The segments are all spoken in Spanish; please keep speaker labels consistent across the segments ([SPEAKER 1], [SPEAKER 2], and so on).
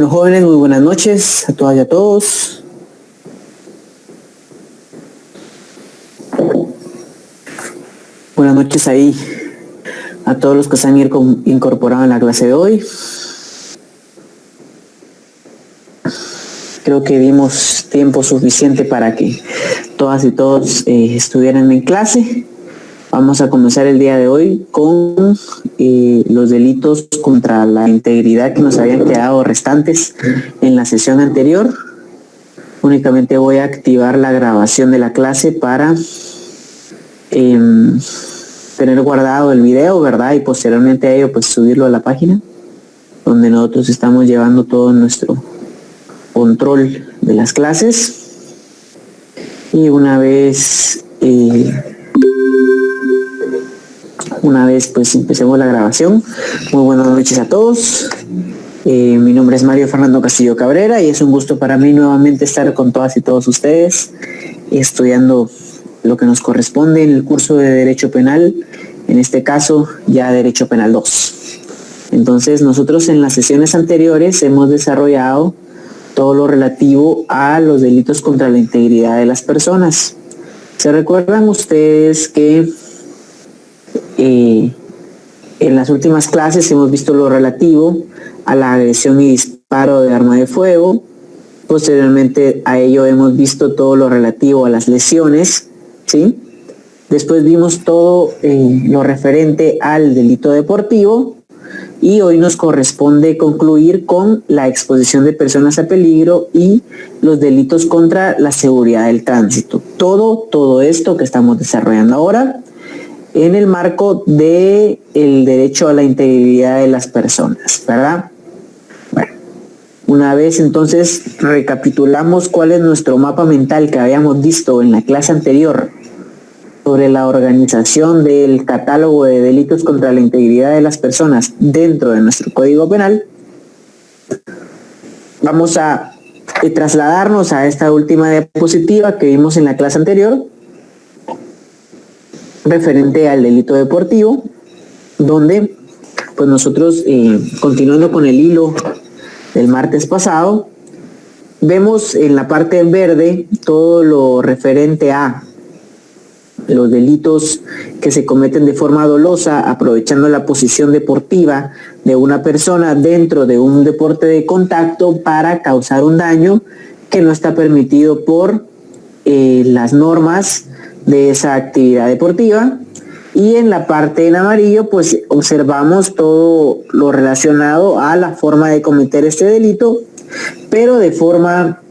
[SPEAKER 1] Bueno, jóvenes, muy buenas noches a todas y a todos. Buenas noches ahí a todos los que se han incorporado en la clase de hoy. Creo que dimos tiempo suficiente para que todas y todos estuvieran en clase. Vamos a comenzar el día de hoy con los delitos contra la integridad que nos habían quedado restantes en la sesión anterior. Únicamente voy a activar la grabación de la clase para tener guardado el video, ¿verdad? Y posteriormente a ello, pues subirlo a la página donde nosotros estamos llevando todo nuestro control de las clases. Y una vez pues empecemos la grabación. Muy buenas noches a todos. Mi nombre es Mario Fernando Castillo Cabrera y es un gusto para mí nuevamente estar con todas y todos ustedes estudiando lo que nos corresponde en el curso de Derecho Penal, en este caso ya Derecho Penal 2. Entonces nosotros en las sesiones anteriores hemos desarrollado todo lo relativo a los delitos contra la integridad de las personas. ¿Se recuerdan ustedes que en las últimas clases hemos visto lo relativo a la agresión y disparo de arma de fuego? Posteriormente a ello hemos visto todo lo relativo a las lesiones, ¿sí? Después vimos todo lo referente al delito deportivo y hoy nos corresponde concluir con la exposición de personas a peligro y los delitos contra la seguridad del tránsito. Todo esto que estamos desarrollando ahora en el marco del derecho a la integridad de las personas, ¿verdad? Bueno, una vez entonces recapitulamos cuál es nuestro mapa mental que habíamos visto en la clase anterior sobre la organización del catálogo de delitos contra la integridad de las personas dentro de nuestro Código Penal. Vamos a trasladarnos a esta última diapositiva que vimos en la clase anterior, referente al delito deportivo, donde pues nosotros, continuando con el hilo del martes pasado, vemos en la parte en verde todo lo referente a los delitos que se cometen de forma dolosa, aprovechando la posición deportiva de una persona dentro de un deporte de contacto para causar un daño que no está permitido por las normas de esa actividad deportiva. Y en la parte en amarillo pues observamos todo lo relacionado a la forma de cometer este delito, pero de forma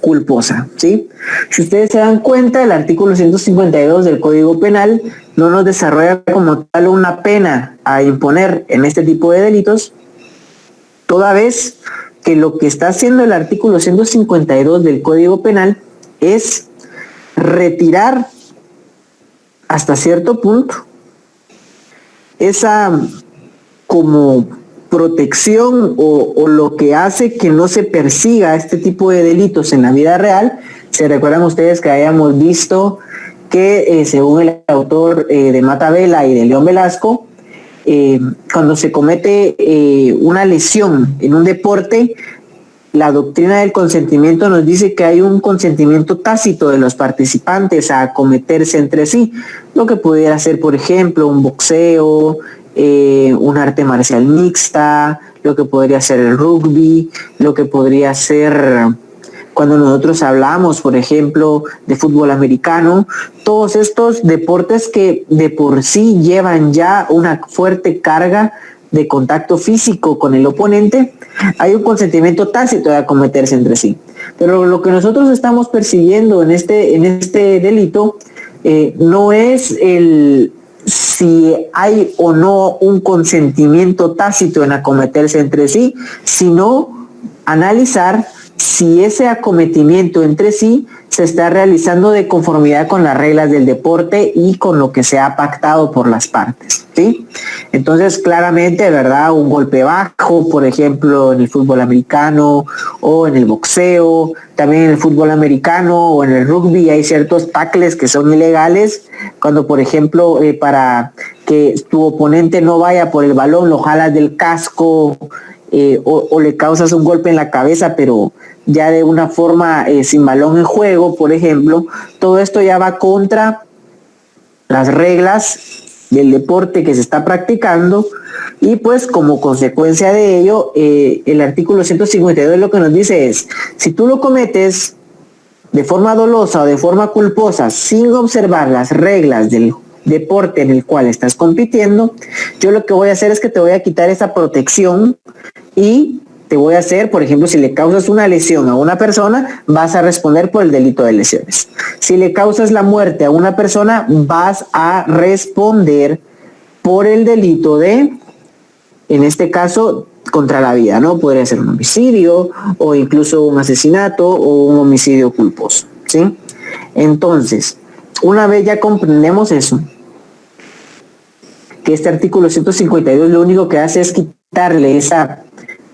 [SPEAKER 1] culposa, ¿sí? Si ustedes se dan cuenta, el artículo 152 del Código Penal no nos desarrolla como tal una pena a imponer en este tipo de delitos, toda vez que lo que está haciendo el artículo 152 del Código Penal es retirar hasta cierto punto esa como protección o lo que hace que no se persiga este tipo de delitos en la vida real. Se recuerdan ustedes que habíamos visto que según el autor de Matabela y de León Velasco, cuando se comete una lesión en un deporte, la doctrina del consentimiento nos dice que hay un consentimiento tácito de los participantes a acometerse entre sí, lo que pudiera ser, por ejemplo, un boxeo, un arte marcial mixta, lo que podría ser el rugby, lo que podría ser cuando nosotros hablamos, por ejemplo, de fútbol americano, todos estos deportes que de por sí llevan ya una fuerte carga de contacto físico con el oponente, hay un consentimiento tácito de acometerse entre sí. Pero lo que nosotros estamos persiguiendo en este delito no es el si hay o no un consentimiento tácito en acometerse entre sí, sino analizar si ese acometimiento entre sí se está realizando de conformidad con las reglas del deporte y con lo que se ha pactado por las partes, ¿sí? Entonces, claramente, ¿verdad? Un golpe bajo, por ejemplo, en el fútbol americano o en el boxeo, también en el fútbol americano o en el rugby hay ciertos tackles que son ilegales, cuando, por ejemplo, para que tu oponente no vaya por el balón, lo jalas del casco, o le causas un golpe en la cabeza, pero ya de una forma sin balón en juego, por ejemplo, todo esto ya va contra las reglas del deporte que se está practicando, y pues como consecuencia de ello, el artículo 152 lo que nos dice es, si tú lo cometes de forma dolosa o de forma culposa sin observar las reglas del deporte en el cual estás compitiendo, yo lo que voy a hacer es que te voy a quitar esa protección y te voy a hacer, por ejemplo, si le causas una lesión a una persona, vas a responder por el delito de lesiones. Si le causas la muerte a una persona, vas a responder por el delito de, en este caso, contra la vida, ¿no? Podría ser un homicidio o incluso un asesinato o un homicidio culposo, ¿sí? Entonces, una vez ya comprendemos eso, que este artículo 152 lo único que hace es quitarle esa,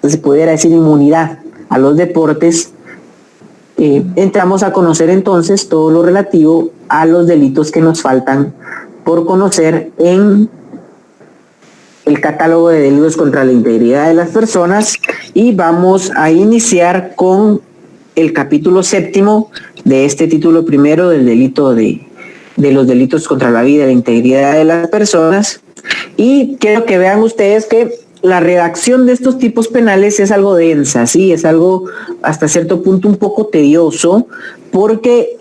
[SPEAKER 1] se pudiera decir, inmunidad a los deportes, entramos a conocer entonces todo lo relativo a los delitos que nos faltan por conocer en el catálogo de delitos contra la integridad de las personas, y vamos a iniciar con el capítulo 7 de este título primero del delito de los delitos contra la vida y la integridad de las personas. Y quiero que vean ustedes que la redacción de estos tipos penales es algo densa, ¿sí? Es algo hasta cierto punto un poco tedioso, porque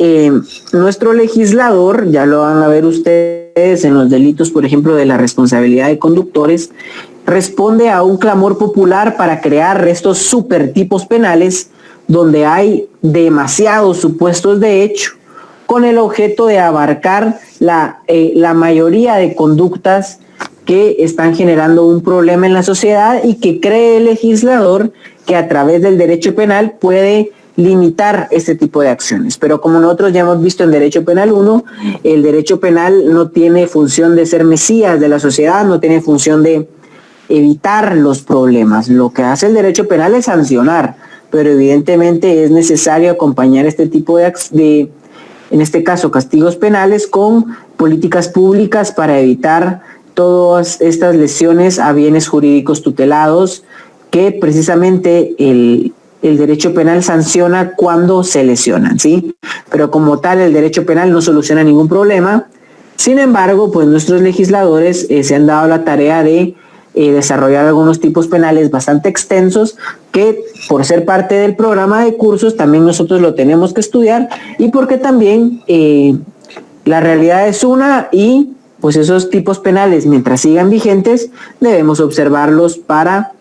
[SPEAKER 1] nuestro legislador, ya lo van a ver ustedes en los delitos, por ejemplo, de la responsabilidad de conductores, responde a un clamor popular para crear estos super tipos penales donde hay demasiados supuestos de hecho, con el objeto de abarcar la mayoría de conductas que están generando un problema en la sociedad, y que cree el legislador que a través del derecho penal puede limitar este tipo de acciones. Pero como nosotros ya hemos visto en Derecho Penal 1, el derecho penal no tiene función de ser mesías de la sociedad, no tiene función de evitar los problemas. Lo que hace el derecho penal es sancionar, pero evidentemente es necesario acompañar este tipo de en este caso, castigos penales, con políticas públicas para evitar todas estas lesiones a bienes jurídicos tutelados, que precisamente el derecho penal sanciona cuando se lesionan, ¿sí? Pero como tal, el derecho penal no soluciona ningún problema. Sin embargo, pues nuestros legisladores se han dado la tarea de desarrollar algunos tipos penales bastante extensos, que por ser parte del programa de cursos también nosotros lo tenemos que estudiar, y porque también la realidad es una, y pues esos tipos penales, mientras sigan vigentes, debemos observarlos para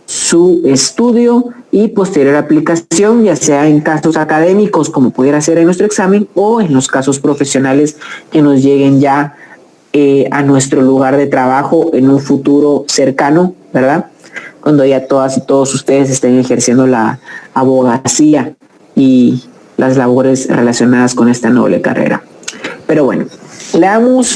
[SPEAKER 1] su estudio y posterior aplicación, ya sea en casos académicos como pudiera ser en nuestro examen, o en los casos profesionales que nos lleguen ya a nuestro lugar de trabajo en un futuro cercano, ¿verdad? Cuando ya todas y todos ustedes estén ejerciendo la abogacía y las labores relacionadas con esta noble carrera. Pero bueno,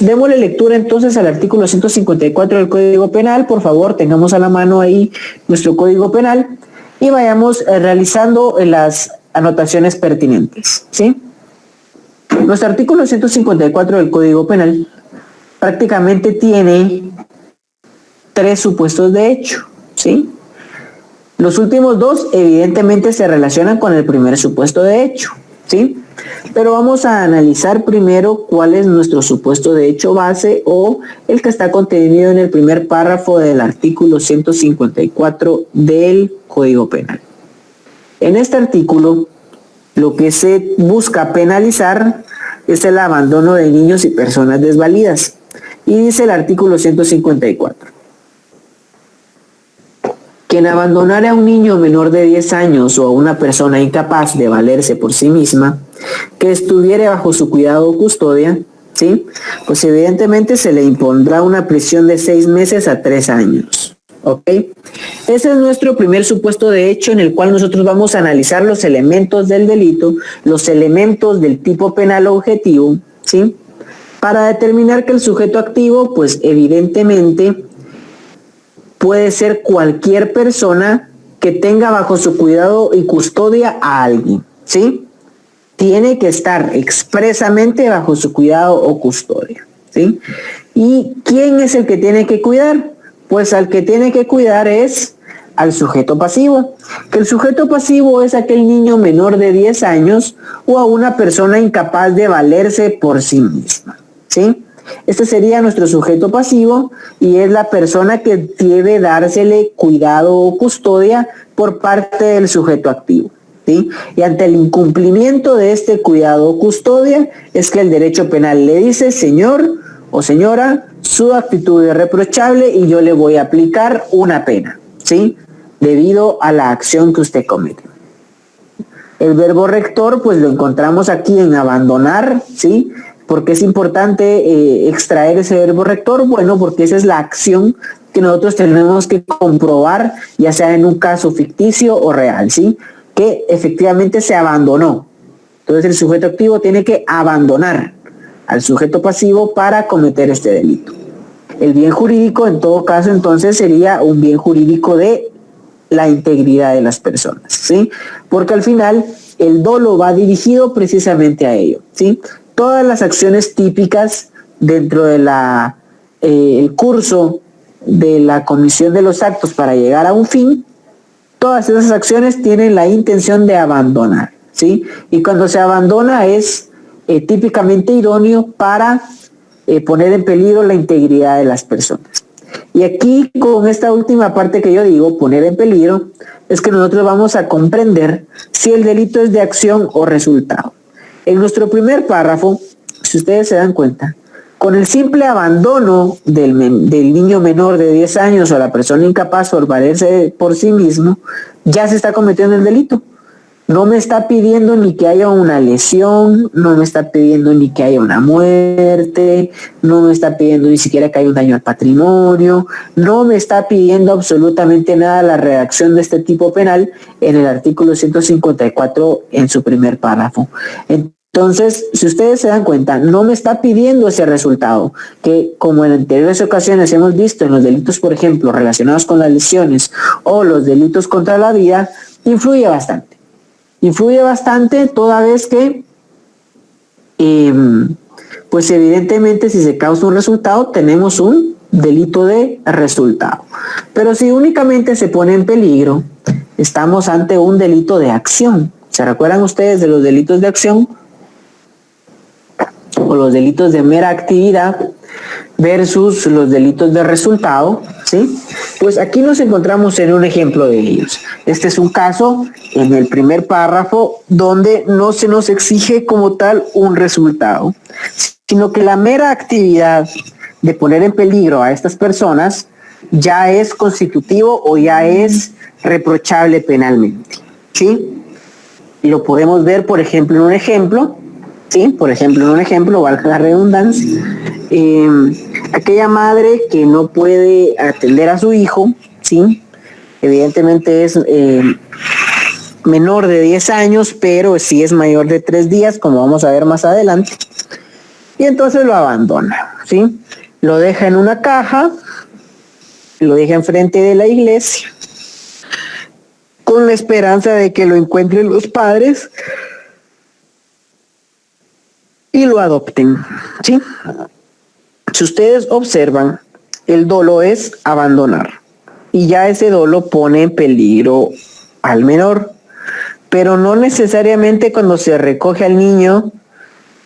[SPEAKER 1] démosle lectura entonces al artículo 154 del Código Penal. Por favor, tengamos a la mano ahí nuestro Código Penal y vayamos realizando las anotaciones pertinentes, ¿sí? Nuestro artículo 154 del Código Penal prácticamente tiene 3 supuestos de hecho, ¿sí? Los últimos 2 evidentemente se relacionan con el primer supuesto de hecho, ¿sí? Pero vamos a analizar primero cuál es nuestro supuesto de hecho base, o el que está contenido en el primer párrafo del artículo 154 del Código Penal. En este artículo, lo que se busca penalizar es el abandono de niños y personas desvalidas. Y dice el artículo 154. Quien abandonare a un niño menor de 10 años o a una persona incapaz de valerse por sí misma, que estuviere bajo su cuidado o custodia, ¿sí? Pues evidentemente se le impondrá una prisión de 6 meses a 3 años. ¿Ok? Ese es nuestro primer supuesto de hecho, en el cual nosotros vamos a analizar los elementos del delito, los elementos del tipo penal objetivo, ¿sí? Para determinar que el sujeto activo, pues evidentemente puede ser cualquier persona que tenga bajo su cuidado y custodia a alguien, ¿sí? Tiene que estar expresamente bajo su cuidado o custodia, ¿sí? ¿Y quién es el que tiene que cuidar? Pues al que tiene que cuidar es al sujeto pasivo, que el sujeto pasivo es aquel niño menor de 10 años o a una persona incapaz de valerse por sí misma, ¿sí? Este sería nuestro sujeto pasivo y es la persona que debe dársele cuidado o custodia por parte del sujeto activo, ¿sí? Y ante el incumplimiento de este cuidado o custodia es que el derecho penal le dice, señor o señora, su actitud es reprochable y yo le voy a aplicar una pena, ¿sí? Debido a la acción que usted comete. El verbo rector, pues lo encontramos aquí en abandonar, ¿sí? ¿Por qué es importante extraer ese verbo rector? Bueno, porque esa es la acción que nosotros tenemos que comprobar, ya sea en un caso ficticio o real, ¿sí? Que efectivamente se abandonó. Entonces el sujeto activo tiene que abandonar al sujeto pasivo para cometer este delito. El bien jurídico, en todo caso, entonces sería un bien jurídico de la integridad de las personas, ¿sí? Porque al final el dolo va dirigido precisamente a ello, ¿sí? Todas las acciones típicas dentro de el curso de la comisión de los actos para llegar a un fin, todas esas acciones tienen la intención de abandonar, ¿sí? Y cuando se abandona es típicamente idóneo para poner en peligro la integridad de las personas. Y aquí, con esta última parte que yo digo, poner en peligro, es que nosotros vamos a comprender si el delito es de acción o resultado. En nuestro primer párrafo, si ustedes se dan cuenta, con el simple abandono del niño menor de 10 años o la persona incapaz por valerse por sí mismo, ya se está cometiendo el delito. No me está pidiendo ni que haya una lesión, no me está pidiendo ni que haya una muerte, no me está pidiendo ni siquiera que haya un daño al patrimonio, no me está pidiendo absolutamente nada la redacción de este tipo penal en el artículo 154 en su primer párrafo. Entonces, si ustedes se dan cuenta, no me está pidiendo ese resultado, que como en anteriores ocasiones hemos visto en los delitos, por ejemplo, relacionados con las lesiones o los delitos contra la vida, influye bastante. Influye bastante toda vez que, pues evidentemente si se causa un resultado, tenemos un delito de resultado. Pero si únicamente se pone en peligro, estamos ante un delito de acción. ¿Se recuerdan ustedes de los delitos de acción? O los delitos de mera actividad versus los delitos de resultado, ¿sí? Pues aquí nos encontramos en un ejemplo de ellos. Este es un caso en el primer párrafo donde no se nos exige como tal un resultado, sino que la mera actividad de poner en peligro a estas personas ya es constitutivo o ya es reprochable penalmente, ¿sí? Y lo podemos ver, por ejemplo, en un ejemplo, ¿sí? Por ejemplo, en un ejemplo, valga la redundancia, aquella madre que no puede atender a su hijo, ¿sí? Evidentemente es menor de 10 años, pero sí es mayor de 3 días, como vamos a ver más adelante. Y entonces lo abandona, ¿sí? Lo deja en una caja, lo deja enfrente de la iglesia, con la esperanza de que lo encuentren los padres y lo adopten, ¿sí? Si ustedes observan, el dolo es abandonar y ya ese dolo pone en peligro al menor, pero no necesariamente cuando se recoge al niño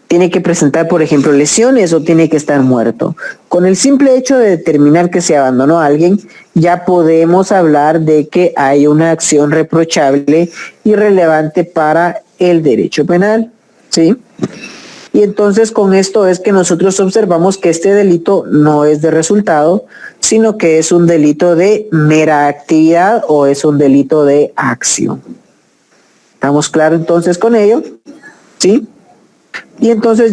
[SPEAKER 1] tiene que presentar, por ejemplo, lesiones o tiene que estar muerto. Con el simple hecho de determinar que se abandonó a alguien, ya podemos hablar de que hay una acción reprochable y relevante para el derecho penal, ¿sí? Y entonces con esto es que nosotros observamos que este delito no es de resultado, sino que es un delito de mera actividad o es un delito de acción. ¿Estamos claros entonces con ello? ¿Sí? Y entonces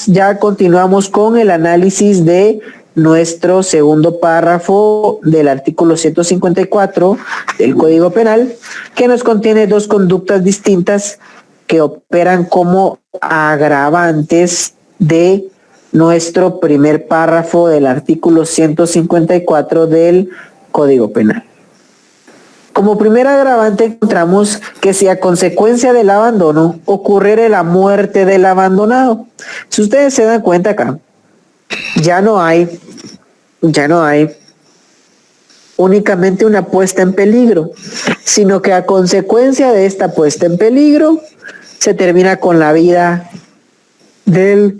[SPEAKER 1] ya continuamos con el análisis de nuestro segundo párrafo del artículo 154 del Código Penal, que nos contiene dos conductas distintas que operan como agravantes de nuestro primer párrafo del artículo 154 del Código Penal. Como primer agravante encontramos que si a consecuencia del abandono ocurriera la muerte del abandonado. Si ustedes se dan cuenta acá, ya no hay únicamente una puesta en peligro, sino que a consecuencia de esta puesta en peligro se termina con la vida de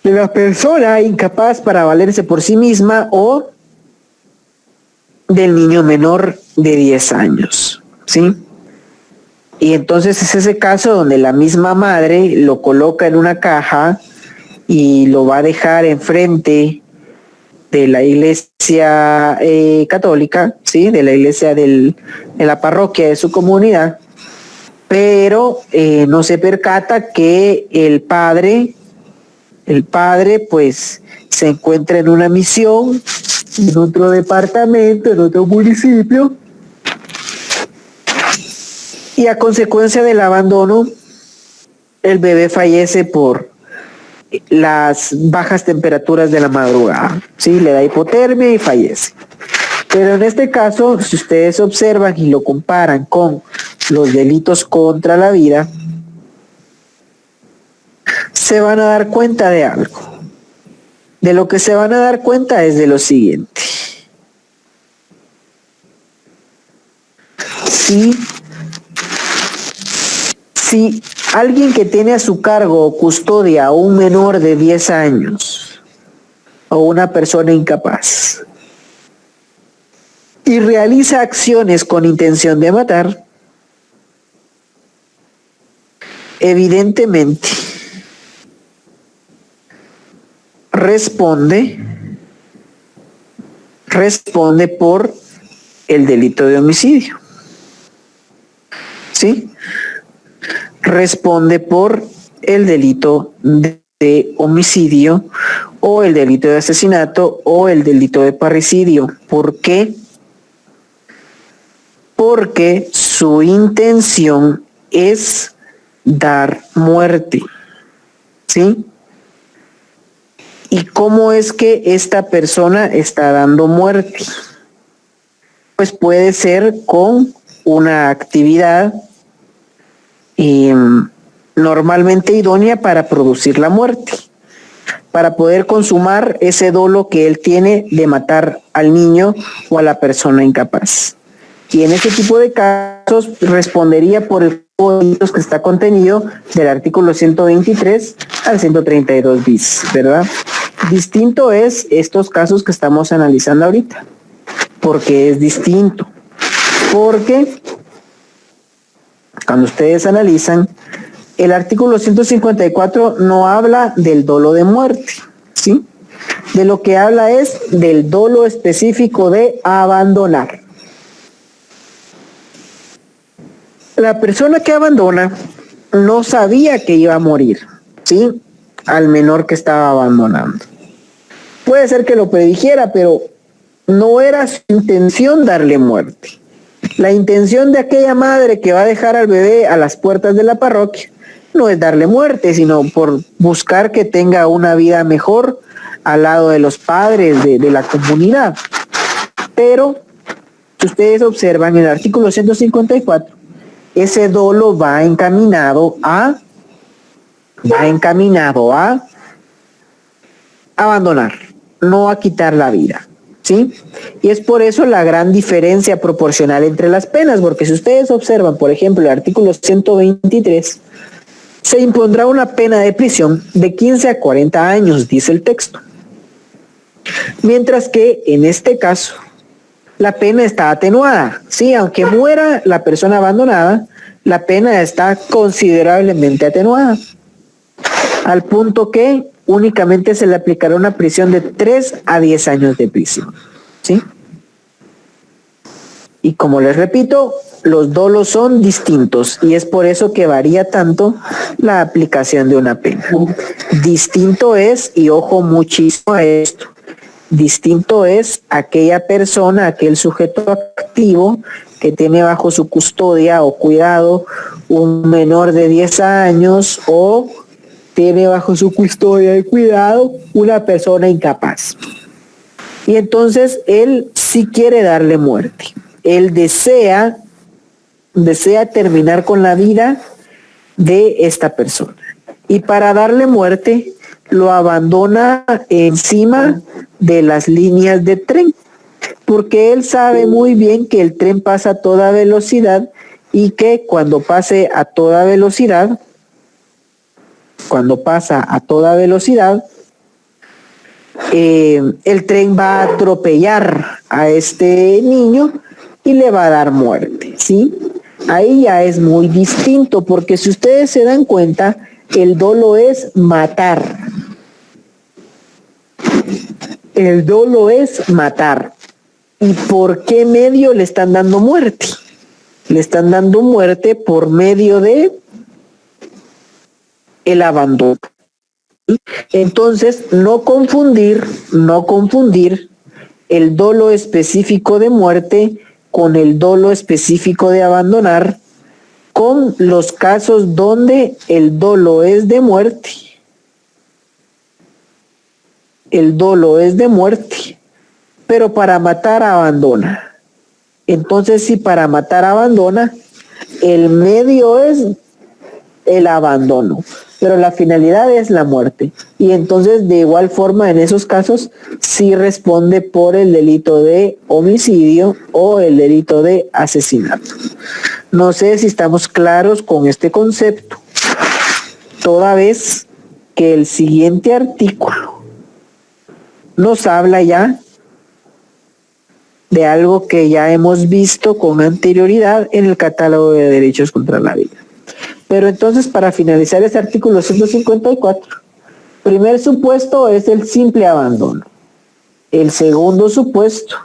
[SPEAKER 1] la persona incapaz para valerse por sí misma o del niño menor de 10 años, ¿sí? Y entonces es ese caso donde la misma madre lo coloca en una caja y lo va a dejar enfrente de la iglesia católica, ¿sí? De la iglesia de la parroquia de su comunidad, pero no se percata que el padre pues se encuentra en una misión, en otro departamento, en otro municipio, y a consecuencia del abandono, el bebé fallece por las bajas temperaturas de la madrugada, ¿sí? Le da hipotermia y fallece. Pero en este caso, si ustedes observan y lo comparan con los delitos contra la vida, se van a dar cuenta de algo. De lo que se van a dar cuenta es de lo siguiente. Si alguien que tiene a su cargo o custodia a un menor de 10 años o una persona incapaz y realiza acciones con intención de matar, evidentemente responde por el delito de homicidio. ¿Sí? Responde por el delito de homicidio o el delito de asesinato o el delito de parricidio. ¿Por qué? Porque su intención es dar muerte. ¿Sí? ¿Y cómo es que esta persona está dando muerte? Pues puede ser con una actividad normalmente idónea para producir la muerte, para poder consumar ese dolo que él tiene de matar al niño o a la persona incapaz. Y en ese tipo de casos respondería por el tipo de delitos que está contenido del artículo 123 al 132 bis, ¿verdad? Distinto es estos casos que estamos analizando ahorita. Porque es distinto. Porque cuando ustedes analizan, el artículo 154 no habla del dolo de muerte, ¿sí? De lo que habla es del dolo específico de abandonar. La persona que abandona no sabía que iba a morir, ¿sí? Al menor que estaba abandonando. Puede ser que lo predijera, pero no era su intención darle muerte. La intención de aquella madre que va a dejar al bebé a las puertas de la parroquia no es darle muerte, sino por buscar que tenga una vida mejor al lado de los padres de la comunidad. Pero, si ustedes observan en el artículo 154, ese dolo va encaminado a abandonar, no a quitar la vida, ¿sí? Y es por eso la gran diferencia proporcional entre las penas, porque si ustedes observan, por ejemplo, el artículo 123, se impondrá una pena de prisión de 15 a 40 años, dice el texto. Mientras que en este caso, la pena está atenuada, ¿sí? Aunque muera la persona abandonada, la pena está considerablemente atenuada, al punto que únicamente se le aplicará una prisión de 3 a 10 años de prisión, ¿sí? Y como les repito, los dolos son distintos y es por eso que varía tanto la aplicación de una pena. Distinto es, y ojo muchísimo a esto, distinto es aquella persona, aquel sujeto activo que tiene bajo su custodia o cuidado un menor de 10 años o tiene bajo su custodia y cuidado una persona incapaz. Y entonces él sí quiere darle muerte. Él desea terminar con la vida de esta persona. Y para darle muerte, lo abandona encima de las líneas de tren. porque él sabe muy bien que el tren pasa a toda velocidad y que cuando pase a toda velocidad, el tren va a atropellar a este niño y le va a dar muerte, ¿sí? Ahí ya es muy distinto, porque si ustedes se dan cuenta, el dolo es matar. El dolo es matar. ¿Y por qué medio le están dando muerte? Le están dando muerte por medio de el abandono. Entonces, no confundir el dolo específico de muerte con el dolo específico de abandonar, con los casos donde el dolo es de muerte. El dolo es de muerte, pero para matar abandona. Entonces, si para matar abandona, el medio es el abandono, pero la finalidad es la muerte. Y entonces, de igual forma, en esos casos, sí responde por el delito de homicidio o el delito de asesinato. No sé si estamos claros con este concepto, toda vez que el siguiente artículo nos habla ya de algo que ya hemos visto con anterioridad en el catálogo de derechos contra la vida. Pero entonces, para finalizar este artículo 154, primer supuesto es el simple abandono. El segundo supuesto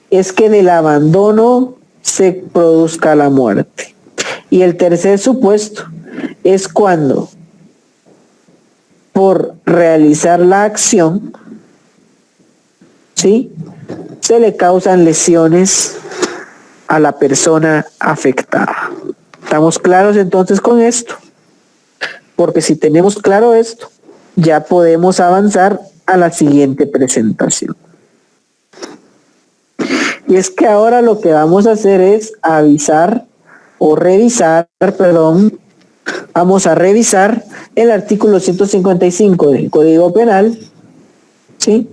[SPEAKER 1] es que del abandono se produzca la muerte. Y el tercer supuesto es cuando, por realizar la acción, ¿sí?, se le causan lesiones a la persona afectada. ¿Estamos claros entonces con esto? Porque si tenemos claro esto, ya podemos avanzar a la siguiente presentación. Y es que ahora lo que vamos a hacer es vamos a revisar el artículo 155 del Código Penal, ¿sí?,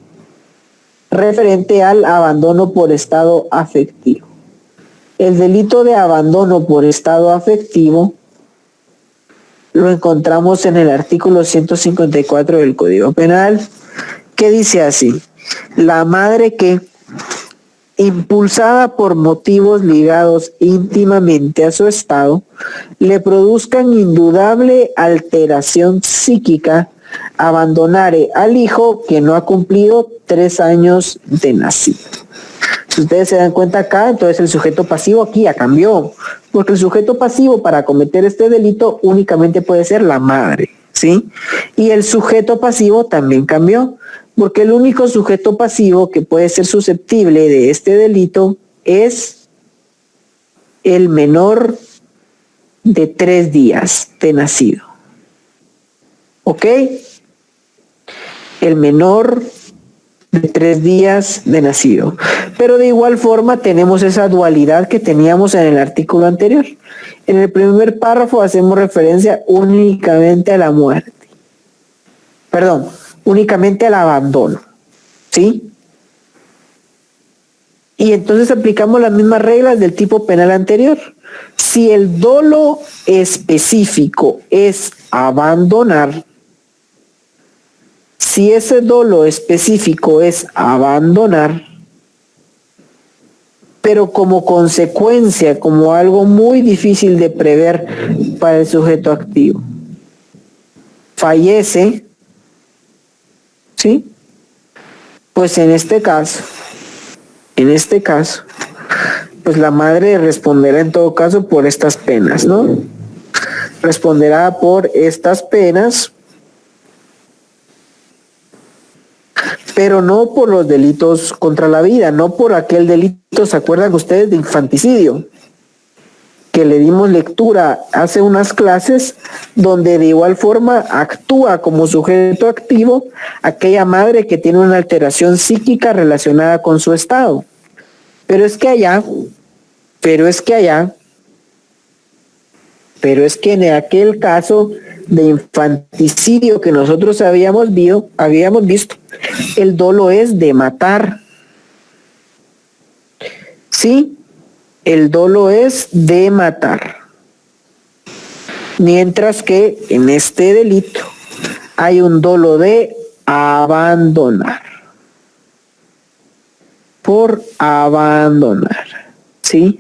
[SPEAKER 1] referente al abandono por estado afectivo. El delito de abandono por estado afectivo lo encontramos en el artículo 154 del Código Penal, que dice así: la madre que, impulsada por motivos ligados íntimamente a su estado, le produzcan indudable alteración psíquica, abandonare al hijo que no ha cumplido 3 años de nacido. Si ustedes se dan cuenta acá, entonces el sujeto pasivo aquí ya cambió, porque el sujeto pasivo para cometer este delito únicamente puede ser la madre, ¿sí? Y el sujeto pasivo también cambió, porque el único sujeto pasivo que puede ser susceptible de este delito es el menor de 3 días de nacido. ¿Ok? El menor de 3 días de nacido. Pero de igual forma tenemos esa dualidad que teníamos en el artículo anterior. En el primer párrafo hacemos referencia únicamente a la muerte. Perdón, únicamente al abandono. ¿Sí? Y entonces aplicamos las mismas reglas del tipo penal anterior. Si el dolo específico es abandonar, si ese dolo específico es abandonar, pero como consecuencia, como algo muy difícil de prever para el sujeto activo, fallece, ¿sí?, pues en este caso, pues la madre responderá en todo caso por estas penas, ¿no? Responderá por estas penas, pero no por los delitos contra la vida, no por aquel delito, ¿se acuerdan ustedes de infanticidio? Que le dimos lectura hace unas clases, donde de igual forma actúa como sujeto activo aquella madre que tiene una alteración psíquica relacionada con su estado. Pero es que en aquel caso de infanticidio que nosotros habíamos visto, el dolo es de matar. ¿sí? El dolo es de matar. Mientras que en este delito hay un dolo de abandonar. Por abandonar, ¿sí?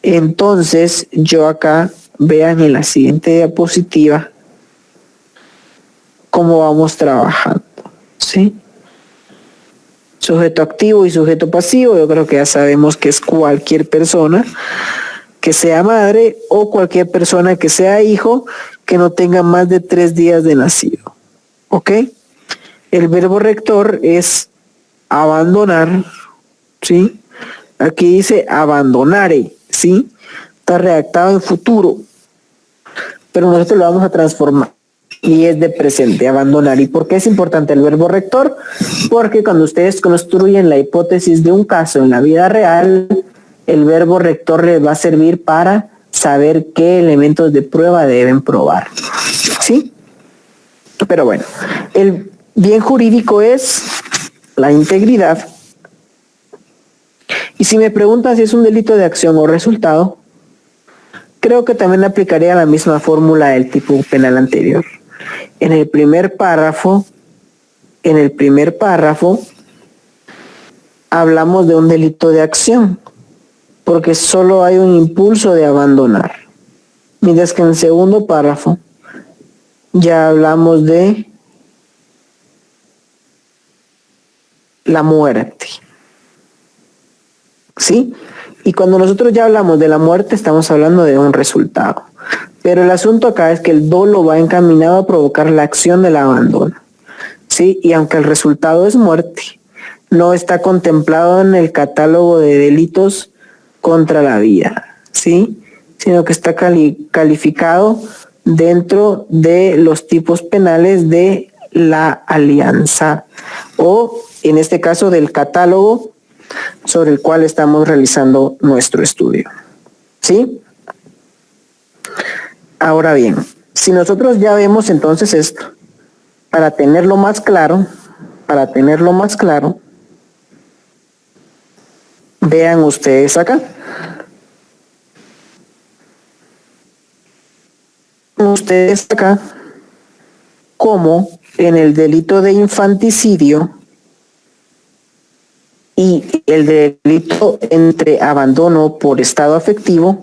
[SPEAKER 1] Entonces, yo acá, vean en la siguiente diapositiva cómo vamos trabajando, ¿sí? Sujeto activo y sujeto pasivo, yo creo que ya sabemos que es cualquier persona que sea madre o cualquier persona que sea hijo que no tenga más de 3 días de nacido, ¿ok? El verbo rector es abandonar, ¿sí? Aquí dice abandonare, ¿sí? Está redactado en futuro, pero nosotros lo vamos a transformar y es de presente, abandonar. ¿Y por qué es importante el verbo rector? Porque cuando ustedes construyen la hipótesis de un caso en la vida real, el verbo rector les va a servir para saber qué elementos de prueba deben probar, ¿sí? Pero bueno, el bien jurídico es la integridad. Y si me preguntan si es un delito de acción o resultado, creo que también aplicaría la misma fórmula del tipo penal anterior. En el primer párrafo, hablamos de un delito de acción, porque solo hay un impulso de abandonar. Mientras que en el segundo párrafo ya hablamos de la muerte. ¿Sí? Y cuando nosotros ya hablamos de la muerte, estamos hablando de un resultado. Pero el asunto acá es que el dolo va encaminado a provocar la acción del abandono, ¿sí? Y aunque el resultado es muerte, no está contemplado en el catálogo de delitos contra la vida, ¿sí? Sino que está calificado dentro de los tipos penales de la alianza o, en este caso, del catálogo sobre el cual estamos realizando nuestro estudio, ¿sí? Ahora bien, si nosotros ya vemos entonces esto, para tenerlo más claro, vean ustedes acá. Ustedes acá como en el delito de infanticidio y el delito entre abandono por estado afectivo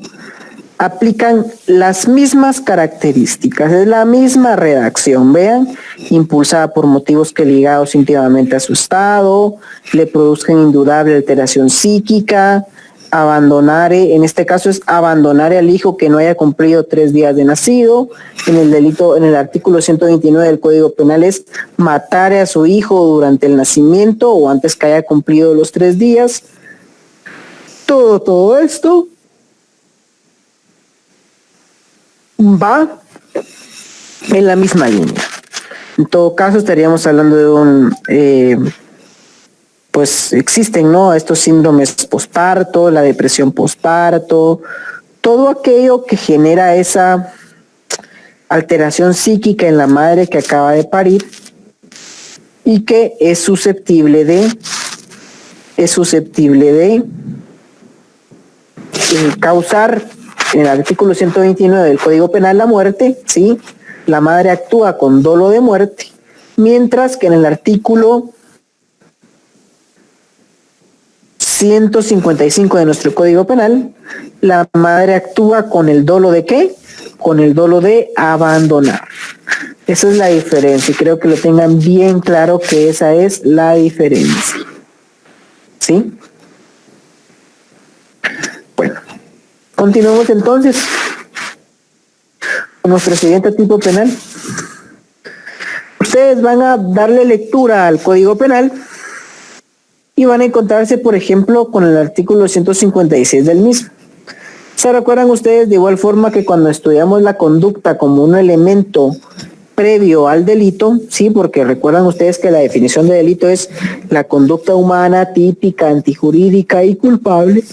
[SPEAKER 1] aplican las mismas características, es la misma redacción, vean, impulsada por motivos que ligados íntimamente a su estado, le produzcan indudable alteración psíquica, abandonare, en este caso es abandonar al hijo que no haya cumplido 3 días de nacido, en el delito, en el artículo 129 del Código Penal es matar a su hijo durante el nacimiento o antes que haya cumplido los 3 días. Todo esto va en la misma línea. En todo caso estaríamos hablando de un, pues existen, ¿no? Estos síndromes posparto, la depresión posparto, todo aquello que genera esa alteración psíquica en la madre que acaba de parir y que es susceptible de causar, en el artículo 129 del Código Penal, la muerte, ¿sí? La madre actúa con dolo de muerte, mientras que en el artículo 155 de nuestro Código Penal, la madre actúa con el dolo de ¿qué? Con el dolo de abandonar. Esa es la diferencia y creo que lo tengan bien claro que esa es la diferencia. ¿Sí? Bueno, continuamos entonces con nuestro siguiente tipo penal. Ustedes van a darle lectura al Código Penal y van a encontrarse, por ejemplo, con el artículo 156 del mismo. ¿Se recuerdan ustedes de igual forma que cuando estudiamos la conducta como un elemento previo al delito? Sí, porque recuerdan ustedes que la definición de delito es la conducta humana típica, antijurídica y culpable.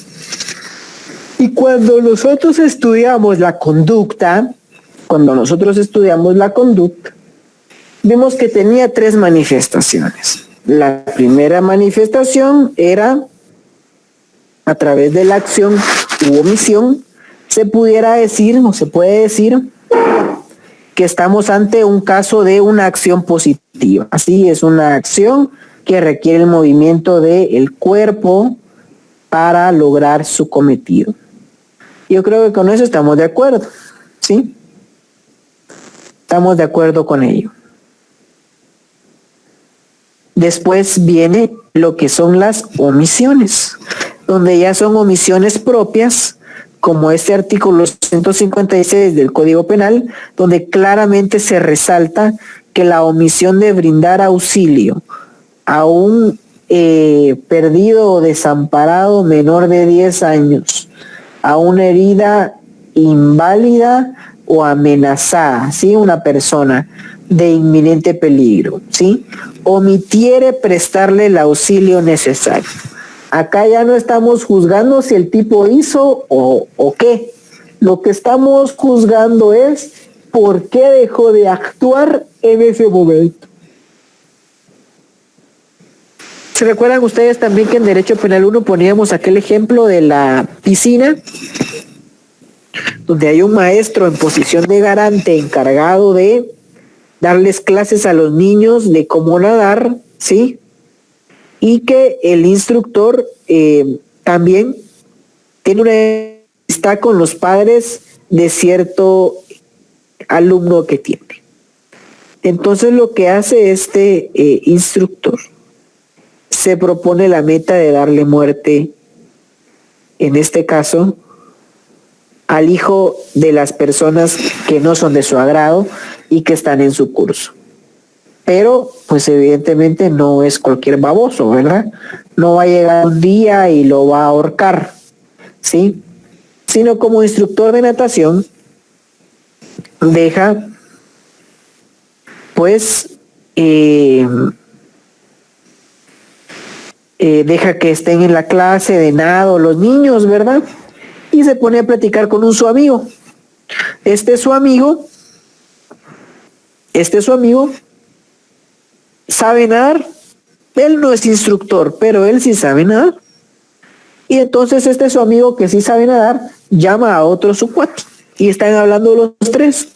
[SPEAKER 1] Y cuando nosotros estudiamos la conducta, vimos que tenía 3 manifestaciones. La primera manifestación era a través de la acción u omisión, se pudiera decir o se puede decir que estamos ante un caso de una acción positiva. Así es, una acción que requiere el movimiento del cuerpo para lograr su cometido. Yo creo que con eso estamos de acuerdo, ¿sí? Estamos de acuerdo con ello. Después viene lo que son las omisiones, donde ya son omisiones propias, como este artículo 156 del Código Penal, donde claramente se resalta que la omisión de brindar auxilio a un perdido o desamparado menor de 10 años, a una herida inválida o amenazada, ¿sí? Una persona de inminente peligro, ¿sí? Omitiere prestarle el auxilio necesario. Acá ya no estamos juzgando si el tipo hizo o qué. Lo que estamos juzgando es por qué dejó de actuar en ese momento. ¿Se recuerdan ustedes también que en Derecho Penal 1 poníamos aquel ejemplo de la piscina? Donde hay un maestro en posición de garante encargado de darles clases a los niños de cómo nadar, ¿sí? Y que el instructor también está con los padres de cierto alumno que tiene. Entonces lo que hace este instructor, se propone la meta de darle muerte, en este caso, al hijo de las personas que no son de su agrado y que están en su curso. Pero, pues evidentemente no es cualquier baboso, ¿verdad? No va a llegar un día y lo va a ahorcar, ¿sí? Sino como instructor de natación, deja, pues, deja que estén en la clase de nado los niños, ¿verdad? Y se pone a platicar con su amigo. Su amigo sabe nadar. Él no es instructor, pero él sí sabe nadar. Y entonces su amigo que sí sabe nadar llama a otro su cuate y están hablando los tres.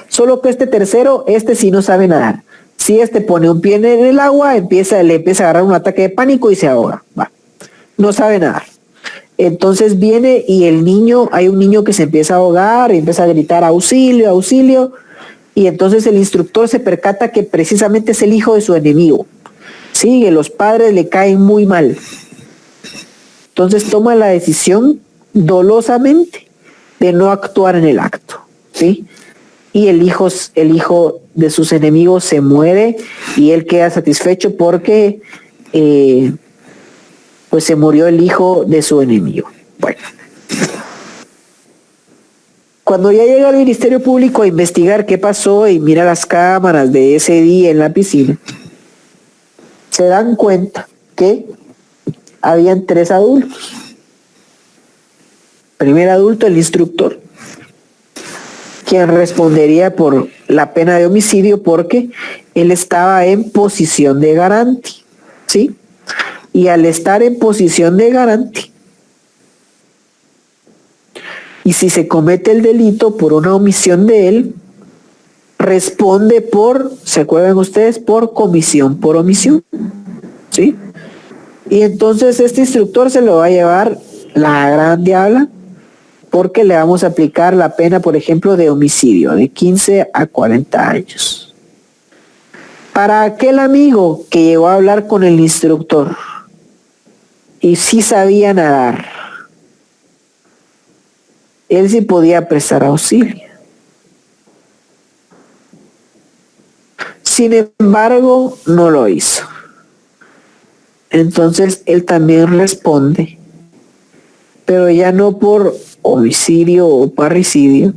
[SPEAKER 1] Solo que tercero, sí no sabe nadar. Si pone un pie en el agua, le empieza a agarrar un ataque de pánico y se ahoga. Va. No sabe nadar. Entonces viene y hay un niño que se empieza a ahogar y empieza a gritar auxilio, auxilio. Y entonces el instructor se percata que precisamente es el hijo de su enemigo. Sí, que los padres le caen muy mal. Entonces toma la decisión dolosamente de no actuar en el acto, ¿sí? Y el hijo de sus enemigos se muere y él queda satisfecho porque pues se murió el hijo de su enemigo. Bueno. Cuando ya llega el Ministerio Público a investigar qué pasó y mira las cámaras de ese día en la piscina, se dan cuenta que habían 3 adultos. Primer adulto, el instructor, quien respondería por la pena de homicidio porque él estaba en posición de garante, ¿sí? Y al estar en posición de garante, y si se comete el delito por una omisión de él, responde por, ¿se acuerdan ustedes? Por comisión, por omisión, ¿sí? Y entonces instructor se lo va a llevar la gran diabla, porque le vamos a aplicar la pena, por ejemplo, de homicidio, de 15 a 40 años. Para aquel amigo que llegó a hablar con el instructor y sí sabía nadar, él sí podía prestar auxilio. Sin embargo, no lo hizo. Entonces, él también responde, pero ya no por homicidio o parricidio,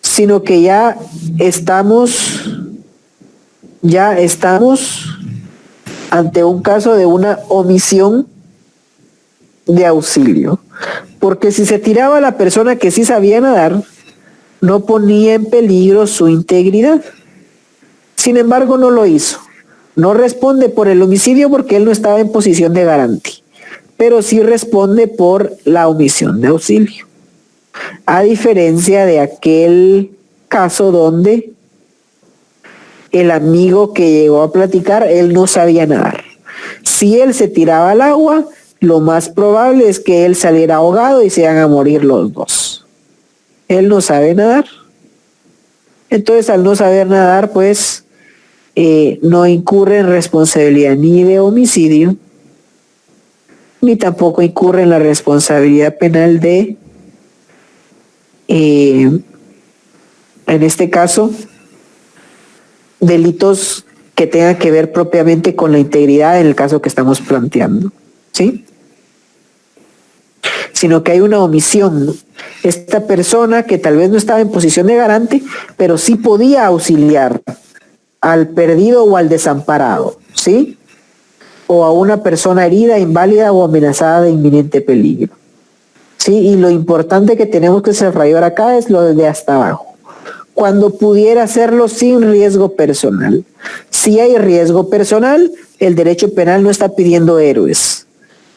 [SPEAKER 1] sino que ya estamos ante un caso de una omisión de auxilio. Porque si se tiraba a la persona que sí sabía nadar, no ponía en peligro su integridad. Sin embargo, no lo hizo. No responde por el homicidio porque él no estaba en posición de garante. pero sí responde por la omisión de auxilio. A diferencia de aquel caso donde el amigo que llegó a platicar, él no sabía nadar. Si él se tiraba al agua, lo más probable es que él saliera ahogado y se iban a morir los dos. Él no sabe nadar. Entonces, al no saber nadar, pues no incurre en responsabilidad ni de homicidio, ni tampoco incurre en la responsabilidad penal de, en este caso, delitos que tengan que ver propiamente con la integridad en el caso que estamos planteando, ¿sí? Sino que hay una omisión. Esta persona que tal vez no estaba en posición de garante, pero sí podía auxiliar al perdido o al desamparado, ¿sí? O a una persona herida, inválida o amenazada de inminente peligro, ¿sí? Y lo importante que tenemos que subrayar acá es lo de hasta abajo. Cuando pudiera hacerlo sin riesgo personal. Si hay riesgo personal, el derecho penal no está pidiendo héroes.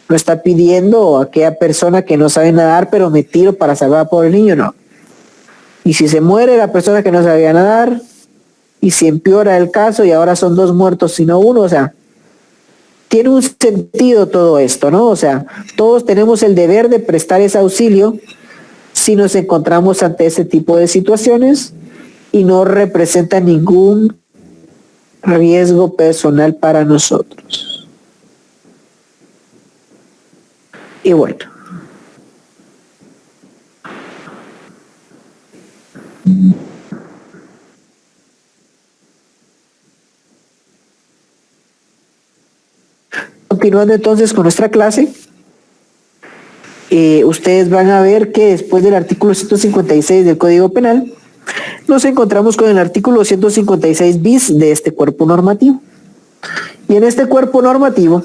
[SPEAKER 1] No está pidiendo a aquella persona que no sabe nadar, pero me tiro para salvar a pobre niño, no. Y si se muere la persona que no sabía nadar, y si empeora el caso y ahora son 2 muertos sino 1, o sea, tiene un sentido todo esto, ¿no? O sea, todos tenemos el deber de prestar ese auxilio si nos encontramos ante ese tipo de situaciones y no representa ningún riesgo personal para nosotros. Y bueno, continuando entonces con nuestra clase, ustedes van a ver que después del artículo 156 del Código Penal, nos encontramos con el artículo 156 bis de este cuerpo normativo. Y en este cuerpo normativo,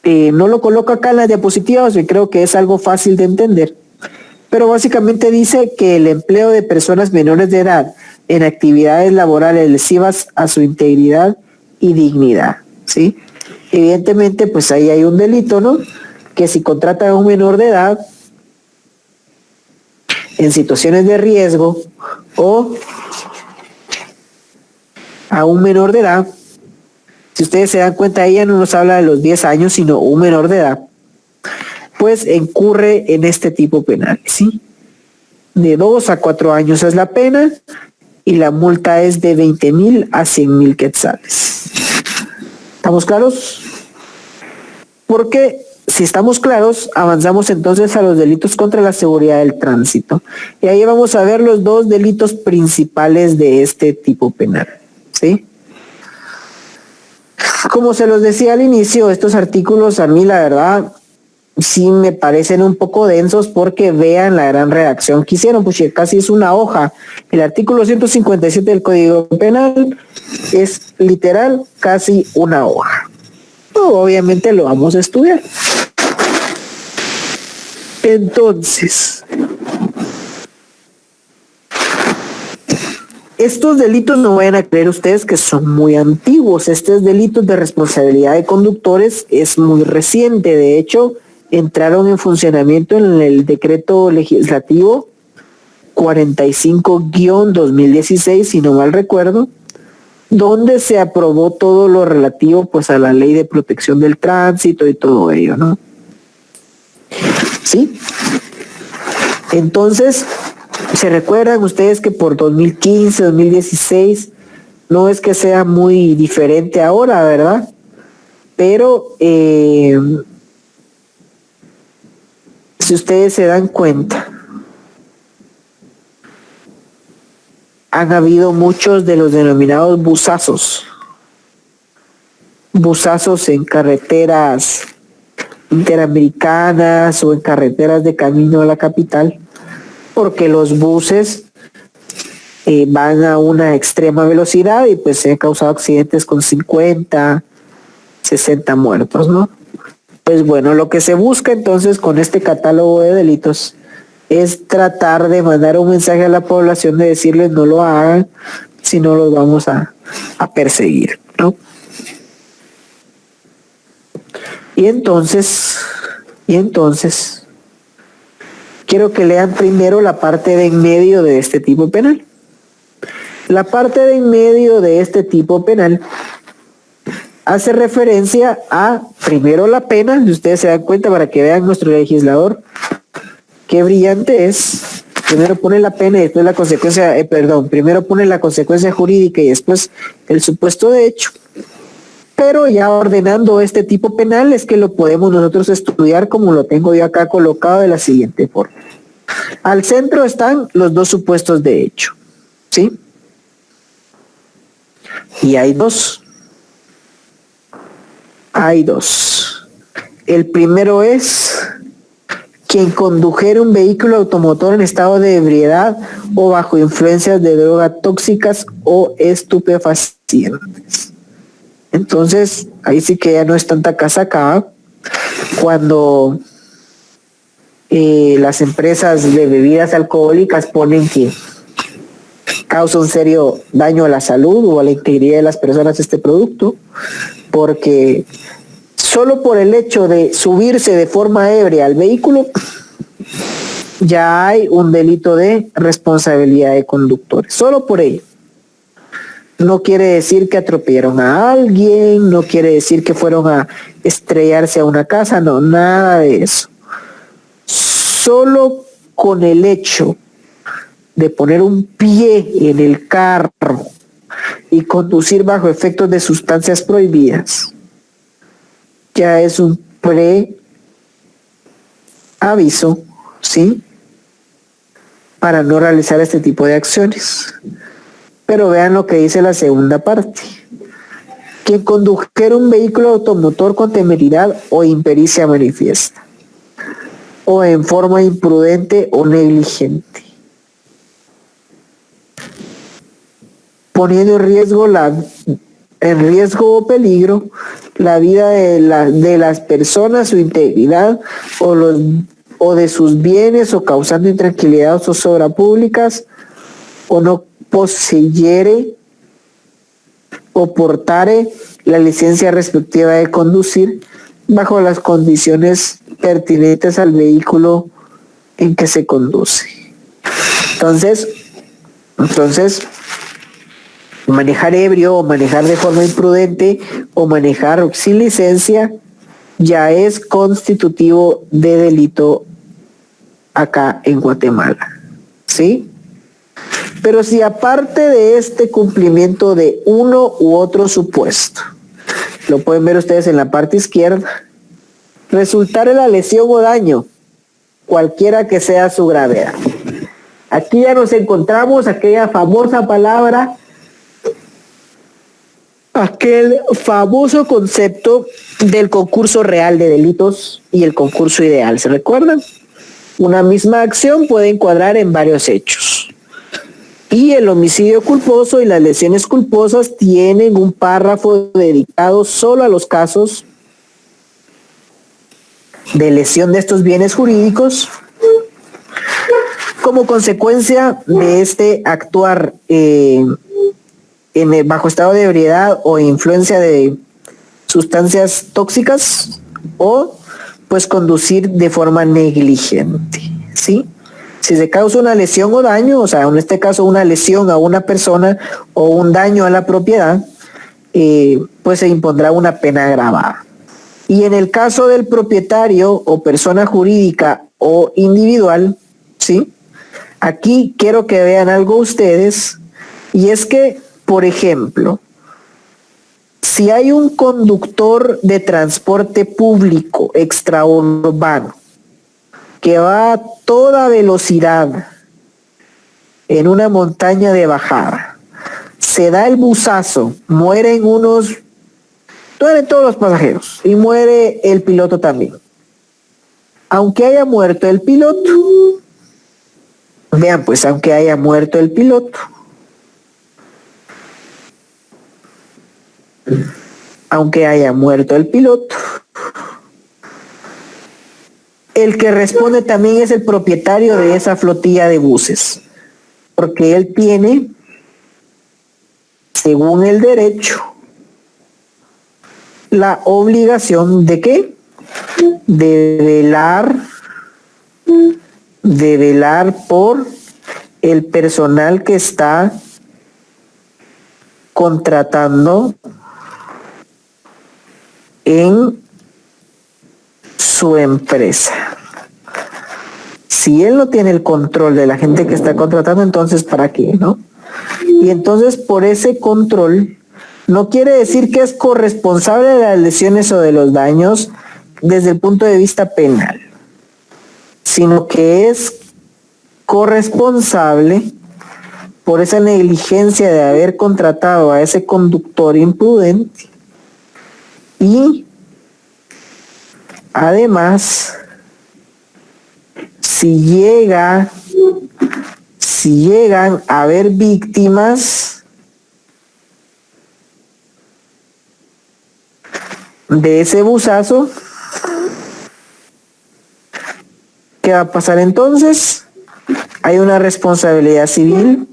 [SPEAKER 1] no lo coloco acá en las diapositivas, y creo que es algo fácil de entender, pero básicamente dice que el empleo de personas menores de edad en actividades laborales lesivas a su integridad y dignidad, ¿sí? Evidentemente, pues ahí hay un delito, ¿no? Que si contratan a un menor de edad en situaciones de riesgo o a un menor de edad, si ustedes se dan cuenta, ella no nos habla de los 10 años, sino un menor de edad, pues incurre en este tipo penal, ¿sí? De 2 a 4 años es la pena y la multa es de 20,000 a 100,000 quetzales. ¿Estamos claros? Porque si estamos claros, avanzamos entonces a los delitos contra la seguridad del tránsito. Y ahí vamos a ver los 2 delitos principales de este tipo penal, ¿sí? Como se los decía al inicio, estos artículos a mí la verdad sí me parecen un poco densos porque vean la gran redacción que hicieron, pues casi es una hoja. El artículo 157 del Código Penal es literal casi una hoja. Obviamente lo vamos a estudiar. Entonces, estos delitos no vayan a creer ustedes que son muy antiguos. Estos delitos de responsabilidad de conductores es muy reciente. De hecho, entraron en funcionamiento en el decreto legislativo 45-2016, si no mal recuerdo, donde se aprobó todo lo relativo pues a la ley de protección del tránsito y todo ello, ¿no? ¿Sí? Entonces, ¿se recuerdan ustedes que por 2015, 2016, no es que sea muy diferente ahora, ¿verdad? Pero si ustedes se dan cuenta, han habido muchos de los denominados busazos en carreteras interamericanas o en carreteras de camino a la capital, porque los buses van a una extrema velocidad y pues se han causado accidentes con 50, 60 muertos, ¿no? Pues bueno, lo que se busca entonces con este catálogo de delitos es tratar de mandar un mensaje a la población de decirles no lo hagan, si no los vamos a perseguir, ¿no? Y entonces, Y entonces, quiero que lean primero la parte de en medio de este tipo penal. La parte de en medio de este tipo penal hace referencia a, primero, la pena, si ustedes se dan cuenta para que vean nuestro legislador, qué brillante es. Primero pone la pena y después la consecuencia, primero pone la consecuencia jurídica y después el supuesto de hecho. Pero ya ordenando este tipo penal es que lo podemos nosotros estudiar como lo tengo yo acá colocado de la siguiente forma. Al centro están los dos supuestos de hecho, ¿sí? Y hay dos. Hay dos. El primero es quien condujera un vehículo automotor en estado de ebriedad o bajo influencias de drogas tóxicas o estupefacientes. Entonces, ahí sí que ya no es tanta casaca cuando las empresas de bebidas alcohólicas ponen que causa un serio daño a la salud o a la integridad de las personas este producto, porque solo por el hecho de subirse de forma ebria al vehículo ya hay un delito de responsabilidad de conductores, solo por ello. No quiere decir que atropellaron a alguien, no quiere decir que fueron a estrellarse a una casa, no, nada de eso. Solo con el hecho de poner un pie en el carro y conducir bajo efectos de sustancias prohibidas, ya es un preaviso, ¿sí? Para no realizar este tipo de acciones. Pero vean lo que dice la segunda parte. Quien condujera un vehículo automotor con temeridad o impericia manifiesta, o en forma imprudente o negligente, poniendo en riesgo o peligro la vida de las personas, su integridad o de sus bienes, o causando intranquilidad o zozobra públicas, o no poseyere o portare la licencia respectiva de conducir bajo las condiciones pertinentes al vehículo en que se conduce. Entonces, manejar ebrio o manejar de forma imprudente o manejar sin licencia ya es constitutivo de delito acá en Guatemala, ¿sí? Pero si aparte de este cumplimiento de uno u otro supuesto, lo pueden ver ustedes en la parte izquierda, resultare la lesión o daño, cualquiera que sea su gravedad. Aquí ya nos encontramos aquella famosa palabra, aquel famoso concepto del concurso real de delitos y el concurso ideal. ¿Se recuerdan? Una misma acción puede encuadrar en varios hechos. Y el homicidio culposo y las lesiones culposas tienen un párrafo dedicado solo a los casos de lesión de estos bienes jurídicos como consecuencia de este actuar bajo estado de ebriedad o influencia de sustancias tóxicas, o pues conducir de forma negligente, ¿sí? Si se causa una lesión o daño, o sea, en este caso una lesión a una persona o un daño a la propiedad, pues se impondrá una pena agravada. Y en el caso del propietario o persona jurídica o individual, ¿sí? Aquí quiero que vean algo ustedes, y es que, por ejemplo, si hay un conductor de transporte público extraurbano que va a toda velocidad en una montaña de bajada, se da el busazo, mueren todos los pasajeros y muere el piloto también. Aunque haya muerto el piloto, vean pues, aunque haya muerto el piloto, el que responde también es el propietario de esa flotilla de buses, porque él tiene, según el derecho, la obligación de ¿qué? de velar por el personal que está contratando en su empresa. Si él no tiene el control de la gente que está contratando, entonces ¿para qué, no? Y entonces por ese control no quiere decir que es corresponsable de las lesiones o de los daños desde el punto de vista penal, sino que es corresponsable por esa negligencia de haber contratado a ese conductor imprudente y además si llegan a haber víctimas de ese buzazo, ¿qué va a pasar entonces? Hay una responsabilidad civil,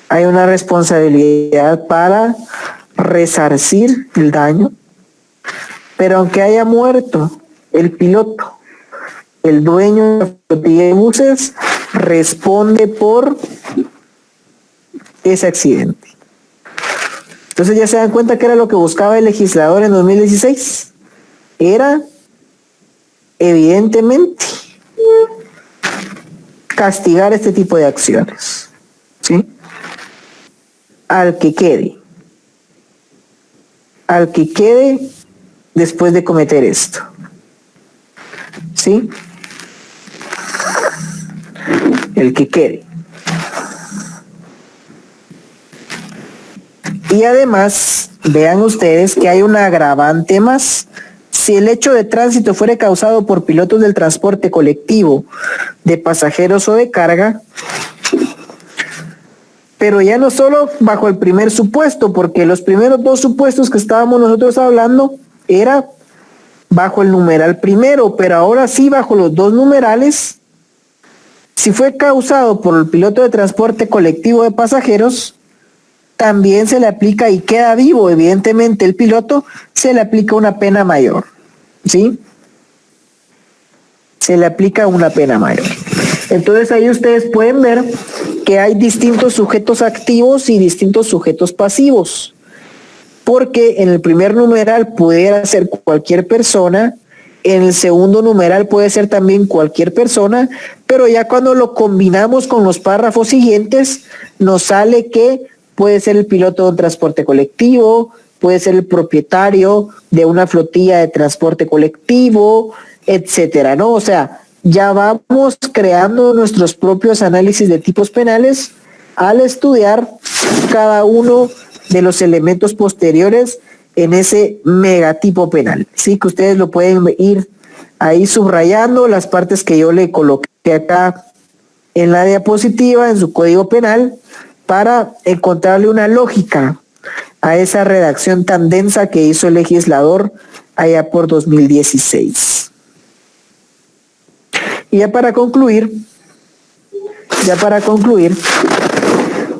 [SPEAKER 1] hay una responsabilidad para resarcir el daño, pero aunque haya muerto el piloto, el dueño de la flotilla de buses responde por ese accidente. Entonces ya se dan cuenta que era lo que buscaba el legislador en 2016. Era evidentemente castigar este tipo de acciones, ¿sí? Al que quede después de cometer esto, ¿sí? El que quede. Y además, vean ustedes que hay un agravante más. Si el hecho de tránsito fuera causado por pilotos del transporte colectivo, de pasajeros o de carga, pero ya no solo bajo el primer supuesto, porque los primeros dos supuestos que estábamos nosotros hablando era bajo el numeral primero, pero ahora sí bajo los dos numerales. Si fue causado por el piloto de transporte colectivo de pasajeros, también se le aplica y queda vivo, evidentemente, el piloto, se le aplica una pena mayor, ¿sí? Se le aplica una pena mayor. Entonces ahí ustedes pueden ver que hay distintos sujetos activos y distintos sujetos pasivos, porque en el primer numeral pudiera ser cualquier persona, en el segundo numeral puede ser también cualquier persona, pero ya cuando lo combinamos con los párrafos siguientes, nos sale que puede ser el piloto de un transporte colectivo, puede ser el propietario de una flotilla de transporte colectivo, etcétera, ¿no? O sea, ya vamos creando nuestros propios análisis de tipos penales al estudiar cada uno de los elementos posteriores en ese megatipo penal. Sí, que ustedes lo pueden ir ahí subrayando las partes que yo le coloqué acá en la diapositiva, en su código penal, para encontrarle una lógica a esa redacción tan densa que hizo el legislador allá por 2016. Y ya para concluir,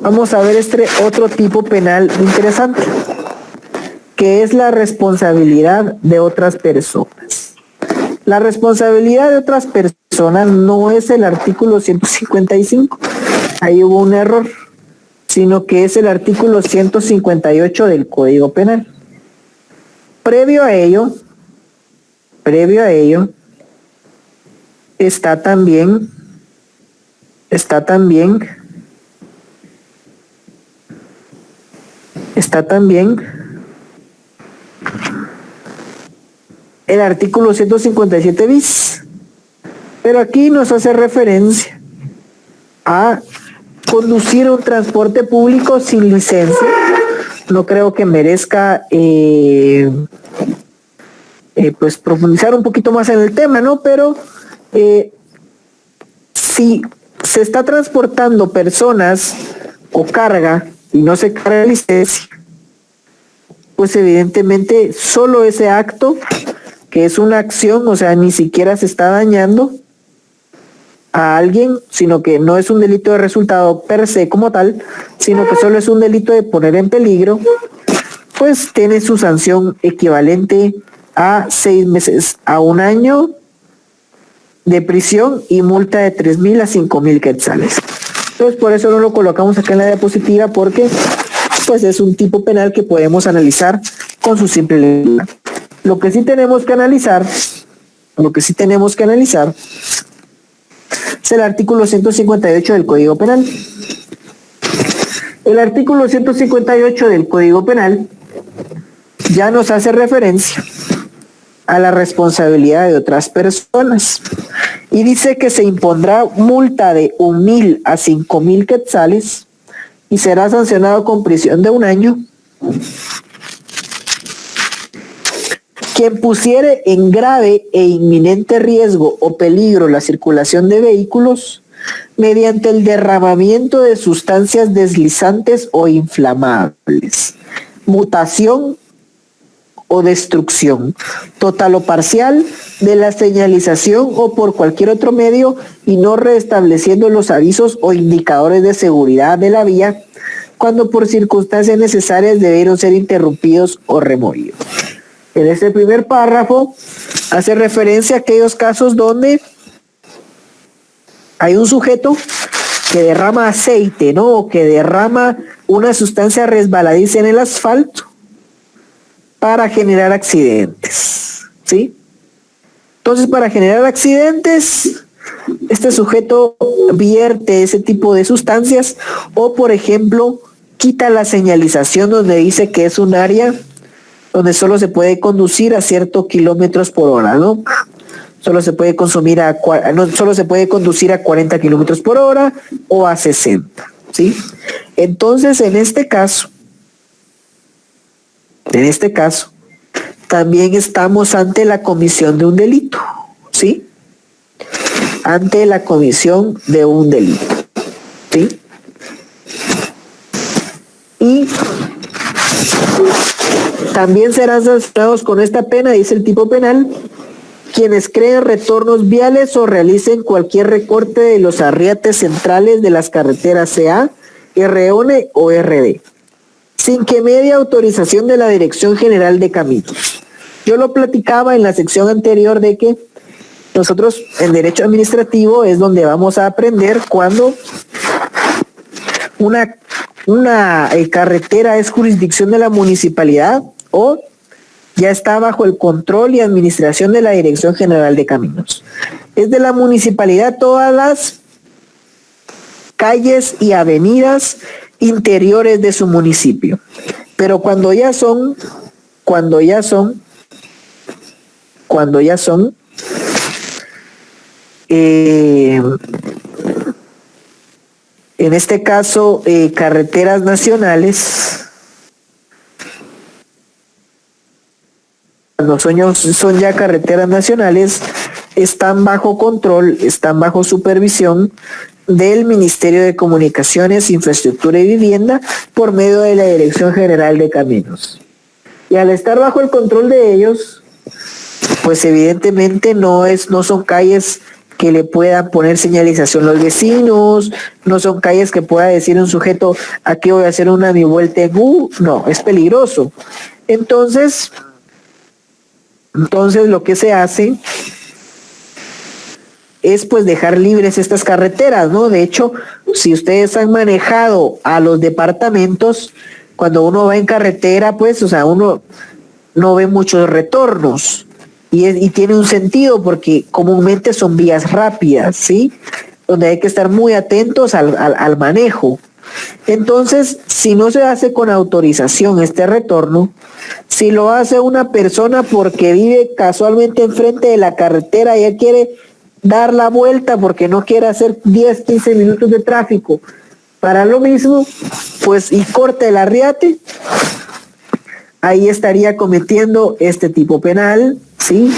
[SPEAKER 1] vamos a ver este otro tipo penal interesante, que es la responsabilidad de otras personas. La responsabilidad de otras personas no es el artículo 155, ahí hubo un error, sino que es el artículo 158 del Código Penal. Previo a ello, está también el artículo 157 bis, pero aquí nos hace referencia a conducir un transporte público sin licencia. No creo que merezca pues profundizar un poquito más en el tema, ¿no? Pero si se está transportando personas o carga y no se carga licencia, pues evidentemente solo ese acto, que es una acción, o sea, ni siquiera se está dañando a alguien, sino que no es un delito de resultado per se como tal, sino que solo es un delito de poner en peligro, pues tiene su sanción equivalente a 6 meses a 1 año de prisión y multa de 3,000 a 5,000 quetzales. Entonces, por eso no lo colocamos acá en la diapositiva, porque pues es un tipo penal que podemos analizar con su simple lectura. Lo que sí tenemos que analizar es el artículo 158 del Código Penal. El artículo 158 del Código Penal ya nos hace referencia a la responsabilidad de otras personas y dice que se impondrá multa de 1,000 a 5,000 quetzales y será sancionado con prisión de 1 año quien pusiere en grave e inminente riesgo o peligro la circulación de vehículos mediante el derramamiento de sustancias deslizantes o inflamables, mutación o destrucción, total o parcial, de la señalización o por cualquier otro medio y no restableciendo los avisos o indicadores de seguridad de la vía, cuando por circunstancias necesarias debieron ser interrumpidos o removidos. En este primer párrafo hace referencia a aquellos casos donde hay un sujeto que derrama aceite, ¿no? O que derrama una sustancia resbaladiza en el asfalto para generar accidentes, ¿sí? Entonces, para generar accidentes, este sujeto vierte ese tipo de sustancias o, por ejemplo, quita la señalización donde dice que es un área donde solo se puede conducir a ciertos kilómetros por hora, ¿no? Solo se puede solo se puede conducir a 40 kilómetros por hora o a 60, ¿sí? Entonces, en este caso, también estamos ante la comisión de un delito, ¿sí? Ante la comisión de un delito, ¿sí? Y también serán sancionados con esta pena, dice el tipo penal, quienes creen retornos viales o realicen cualquier recorte de los arriates centrales de las carreteras CA, R1 o RD, sin que medie autorización de la Dirección General de Caminos. Yo lo platicaba en la sección anterior de que nosotros en Derecho Administrativo es donde vamos a aprender cuando una carretera es jurisdicción de la municipalidad o ya está bajo el control y administración de la Dirección General de Caminos. Es de la municipalidad todas las calles y avenidas interiores de su municipio. Pero cuando ya son en este caso carreteras nacionales, cuando son ya carreteras nacionales, están bajo control, están bajo supervisión del Ministerio de Comunicaciones, Infraestructura y Vivienda por medio de la Dirección General de Caminos. Y al estar bajo el control de ellos, pues evidentemente no son calles que le puedan poner señalización los vecinos, no son calles que pueda decir un sujeto, aquí voy a hacer mi vuelta en U, no, es peligroso. Entonces lo que se hace es pues dejar libres estas carreteras, ¿no? De hecho, si ustedes han manejado a los departamentos, cuando uno va en carretera, pues, o sea, uno no ve muchos retornos y tiene un sentido porque comúnmente son vías rápidas, ¿sí? Donde hay que estar muy atentos al manejo. Entonces, si no se hace con autorización este retorno, si lo hace una persona porque vive casualmente enfrente de la carretera y ella quiere dar la vuelta porque no quiere hacer 10, 15 minutos de tráfico para lo mismo, pues y corta el arriate, ahí estaría cometiendo este tipo penal, ¿sí?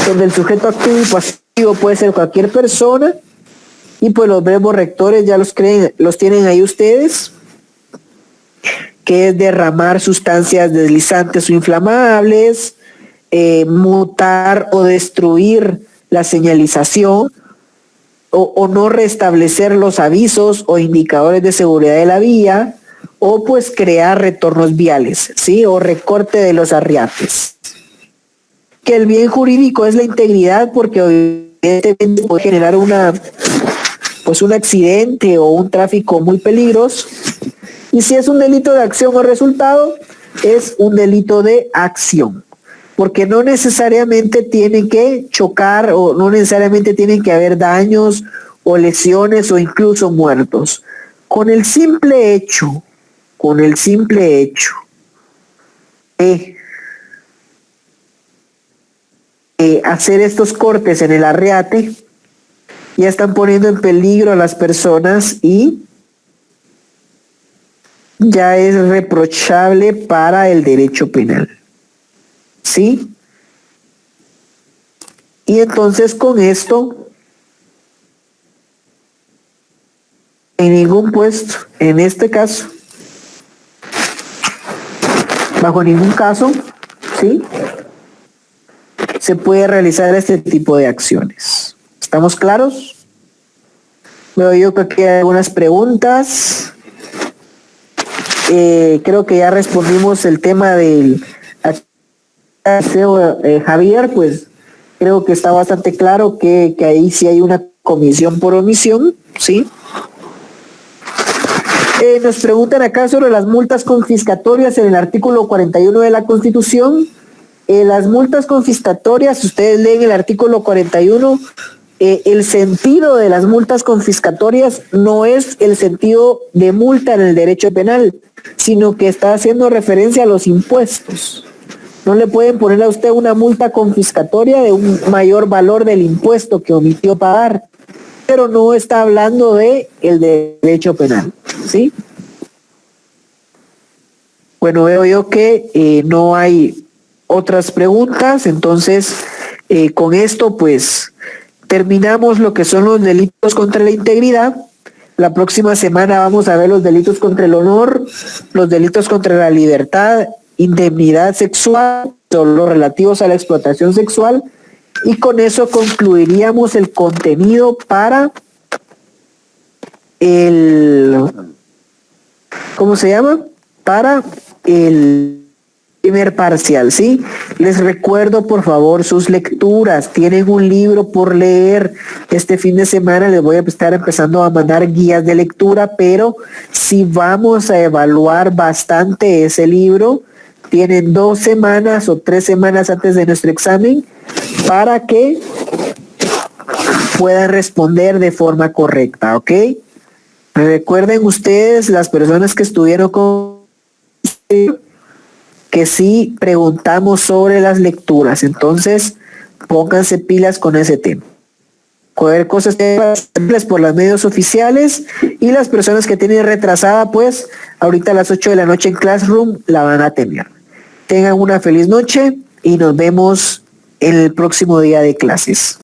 [SPEAKER 1] Donde el sujeto activo y pasivo puede ser cualquier persona y pues los verbos rectores ya los tienen ahí ustedes, que es derramar sustancias deslizantes o inflamables, mutar o destruir la señalización o no restablecer los avisos o indicadores de seguridad de la vía, o pues crear retornos viales, ¿sí? O recorte de los arriates. que el bien jurídico es la integridad, porque evidentemente puede generar un accidente o un tráfico muy peligroso. Y si es un delito de acción o resultado, es un delito de acción, porque no necesariamente tienen que chocar o no necesariamente tienen que haber daños o lesiones o incluso muertos. Con el simple hecho de hacer estos cortes en el arreate, ya están poniendo en peligro a las personas y ya es reprochable para el derecho penal. ¿Sí? Y entonces con esto, en ningún puesto, en este caso, bajo ningún caso, ¿sí?, se puede realizar este tipo de acciones. ¿Estamos claros? Veo yo que aquí hay algunas preguntas. Creo que ya respondimos el tema del Javier, pues creo que está bastante claro que ahí sí hay una comisión por omisión, ¿sí? Nos preguntan acá sobre las multas confiscatorias en el artículo 41 de la Constitución. Las multas confiscatorias, si ustedes leen el artículo 41, el sentido de las multas confiscatorias no es el sentido de multa en el derecho penal, sino que está haciendo referencia a los impuestos. No le pueden poner a usted una multa confiscatoria de un mayor valor del impuesto que omitió pagar, pero no está hablando de el derecho penal, ¿sí? Bueno, veo yo que no hay otras preguntas, entonces con esto pues terminamos lo que son los delitos contra la integridad. La próxima semana vamos a ver los delitos contra el honor, los delitos contra la libertad, indemnidad sexual, los relativos a la explotación sexual, y con eso concluiríamos el contenido para el, ¿cómo se llama? Para el primer parcial, ¿sí? Les recuerdo, por favor, sus lecturas. Tienen un libro por leer. Este fin de semana les voy a estar empezando a mandar guías de lectura, pero si vamos a evaluar bastante ese libro, tienen 2 semanas o 3 semanas antes de nuestro examen para que puedan responder de forma correcta, ¿ok? Recuerden ustedes, las personas que estuvieron con, que sí preguntamos sobre las lecturas, entonces pónganse pilas con ese tema. Cualquier cosa por los medios oficiales, y las personas que tienen retrasada, pues ahorita a las 8 de la noche en Classroom la van a tener. Tengan una feliz noche y nos vemos en el próximo día de clases.